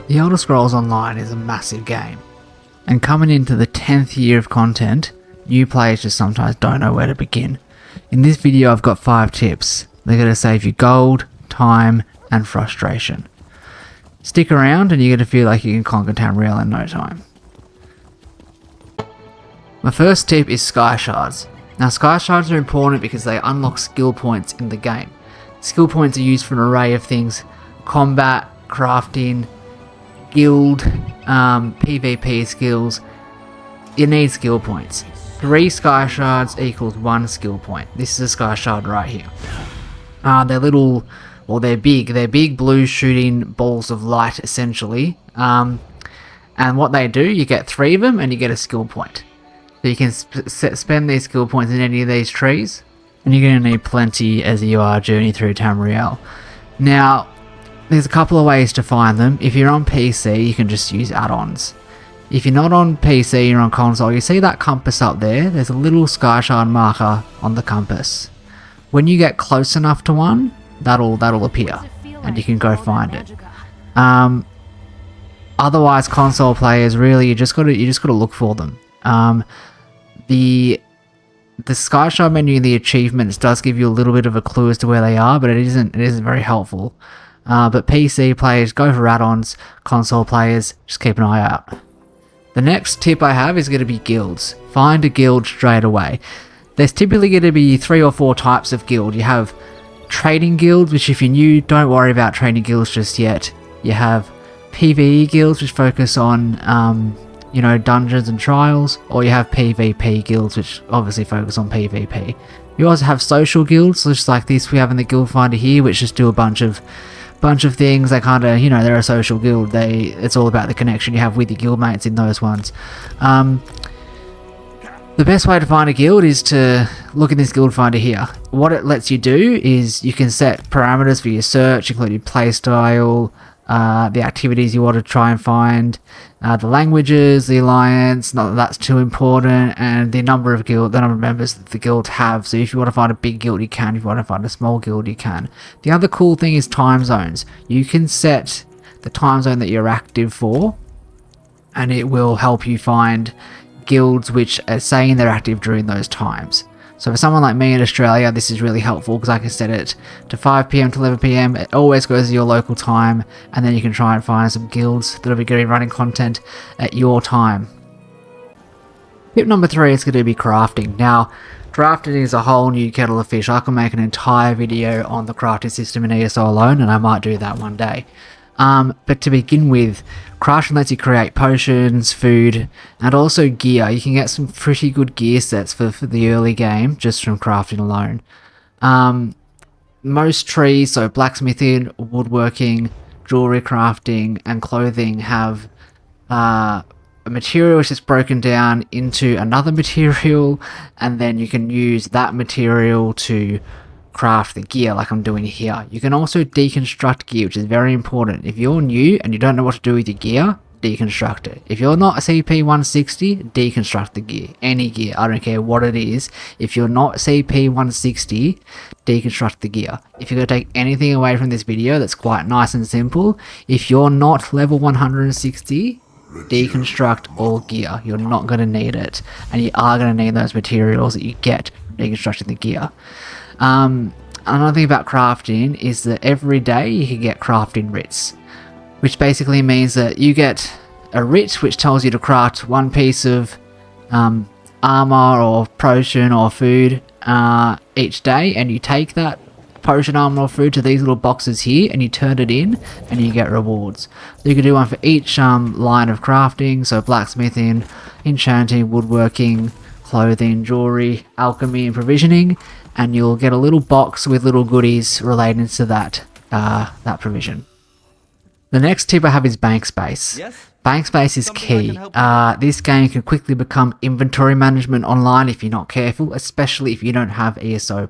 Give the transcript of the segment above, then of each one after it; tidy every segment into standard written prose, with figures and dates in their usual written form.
The Elder Scrolls Online is a massive game, and coming into the 10th year of content, new players just sometimes don't know where to begin. In this video I've got 5 tips. They're going to save you gold, time, and frustration. Stick around and you're going to feel like you can conquer Tamriel in no time. My first tip is Skyshards. Now Skyshards are important because they unlock skill points in the game. Skill points are used for an array of things: combat, crafting, guild, PvP skills. You need skill points. 3 Skyshards equals 1 skill point. This is a Skyshard right here. They're little, well, they're big blue shooting balls of light essentially. And what they do, you get 3 of them and you get a skill point. So you can spend these skill points in any of these trees, and you're going to need plenty as you are journey through Tamriel. Now, there's a couple of ways to find them. If you're on PC, you can just use add-ons. If you're not on PC, you're on console, you see that compass up there? There's a little Skyshard marker on the compass. When you get close enough to one, that'll appear, and you can go find it. Otherwise, console players, really, you just gotta look for them. The Skyshard menu in the achievements does give you a little bit of a clue as to where they are, but it isn't very helpful. But PC players, go for add-ons. Console players, just keep an eye out. The next tip I have is going to be guilds. Find a guild straight away. There's typically going to be 3 or 4 types of guild. You have trading guilds, which if you're new, don't worry about trading guilds just yet. You have PvE guilds, which focus on dungeons and trials, or you have PvP guilds, which obviously focus on PvP. You also have social guilds, just like this we have in the guild finder here, which just do a bunch of things. They kind of, they're a social guild. It's all about the connection you have with your guildmates in those ones. The best way to find a guild is to look in this guild finder here. What it lets you do is you can set parameters for your search, including playstyle, the activities you want to try and find, the languages, the alliance, not that that's too important, and the number of members that the guild have. So if you want to find a big guild, you can. If you want to find a small guild, you can. The other cool thing is time zones. You can set the time zone that you're active for, and it will help you find guilds which are saying they're active during those times. So for someone like me in Australia, this is really helpful because I can set it to 5 PM to 11 PM. It always goes to your local time, and then you can try and find some guilds that will be going to be running content at your time. Tip number 3 is going to be crafting. Now, crafting is a whole new kettle of fish. I can make an entire video on the crafting system in ESO alone, and I might do that one day. But to begin with, crafting lets you create potions, food, and also gear. You can get some pretty good gear sets for the early game just from crafting alone. Most trees, so blacksmithing, woodworking, jewelry crafting, and clothing have a material which is broken down into another material, and then you can use that material to craft the gear like I'm doing here. You can also deconstruct gear, which is very important. If you're new and you don't know what to do with your gear, deconstruct it. If you're not a CP 160, deconstruct the gear. Any gear, I don't care what it is. If you're not CP 160, deconstruct the gear. If you're going to take anything away from this video, that's quite nice and simple. If you're not level 160, deconstruct all gear. You're not going to need it, and you are going to need those materials that you get from deconstructing the gear. Another thing about crafting is that every day you can get crafting writs, which basically means that you get a writ which tells you to craft 1 piece of armor or potion or food each day, and you take that potion, armor or food to these little boxes here and you turn it in and you get rewards. So you can do one for each line of crafting, so blacksmithing, enchanting, woodworking, clothing, jewelry, alchemy, and provisioning, and you'll get a little box with little goodies relating to that provision. The next tip I have is bank space. Yes? Bank space is key. This game can quickly become inventory management online if you're not careful, especially if you don't have ESO+.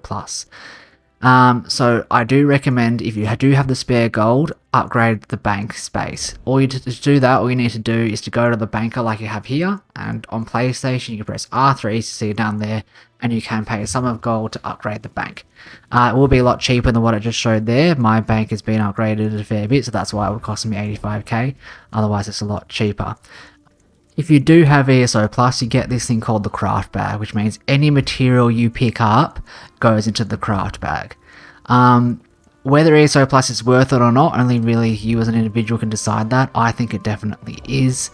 So I do recommend, if you do have the spare gold, upgrade the bank space. To do that, all you need to do is to go to the banker like you have here, and on PlayStation you can press R3 to see it down there, and you can pay a sum of gold to upgrade the bank. It will be a lot cheaper than what I just showed there. My bank has been upgraded a fair bit, so that's why it would cost me 85k. Otherwise it's a lot cheaper. If you do have ESO Plus, you get this thing called the craft bag, which means any material you pick up goes into the craft bag. Whether ESO Plus is worth it or not, only really you as an individual can decide that. I think it definitely is.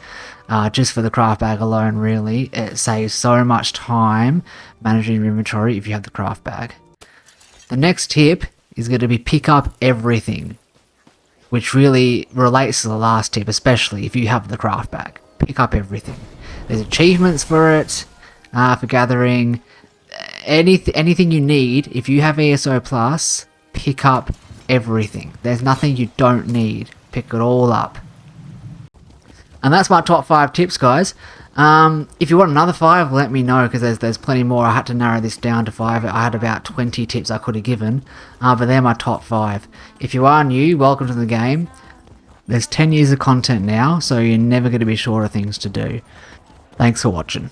Just for the craft bag alone, really, it saves so much time managing your inventory if you have the craft bag. The next tip is going to be pick up everything, which really relates to the last tip, especially if you have the craft bag. Pick up everything. There's achievements for it, for gathering anything you need. If you have ESO Plus, pick up everything. There's nothing you don't need. Pick it all up. And that's my top 5 tips, guys. If you want another 5, let me know, because there's plenty more. I had to narrow this down to 5. I had about 20 tips I could have given, but they're my top 5. If you are new, welcome to the game. There's 10 years of content now, so you're never going to be short of things to do. Thanks for watching.